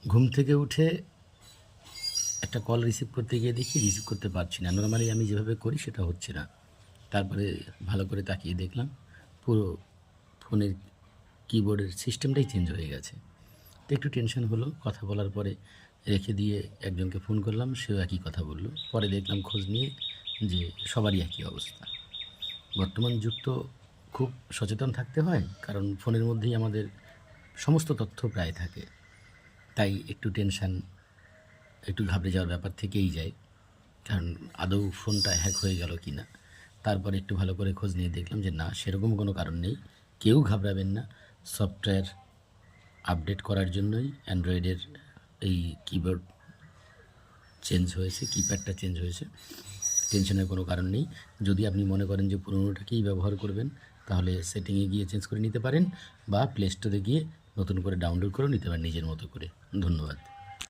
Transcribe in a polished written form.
ঘুম থেকে উঠে একটা কল রিসিভ করতে গিয়ে দেখি রিসিভ করতে পারছি না। নরমালি আমি যেভাবে করি সেটা হচ্ছে না। তারপরে ভালো করে তাকিয়ে দেখলাম পুরো ফোনের কিবোর্ডের সিস্টেমটাই চেঞ্জ হয়ে গেছে। তো একটু টেনশন হলো। কথা বলার পরে রেখে দিয়ে একজনকে ফোন করলাম, সেও একই কথা বলল। পরে দেখলাম খোঁজ নিয়ে যে সবারই একই অবস্থা। বর্তমান যুগ তো খুব সচেতন থাকতে হয়, কারণ ফোনের মধ্যেই আমাদের সমস্ত তথ্য প্রায় থাকে। তাই একটু টেনশান, একটু ঘাবড়ে যাওয়ার ব্যাপার থেকেই যায়, কারণ আদৌ ফোনটা হ্যাক হয়ে গেল কি না। তারপরে একটু ভালো করে খোঁজ নিয়ে দেখলাম যে না, সেরকম কোনো কারণ নেই। কেউ ঘাবড়াবেন না। সফটওয়্যার আপডেট করার জন্যই অ্যান্ড্রয়েডের এই কিবোর্ড চেঞ্জ হয়েছে, কিপ্যাডটা চেঞ্জ হয়েছে। টেনশনের কোনো কারণ নেই। যদি আপনি মনে করেন যে পুরোনোটাকেই ব্যবহার করবেন, তাহলে সেটিংয়ে গিয়ে চেঞ্জ করে নিতে পারেন, বা প্লে স্টোরে গিয়ে নতুন করে ডাউনলোড করে নিতে পারেন নিজের মতো করে। ধন্যবাদ।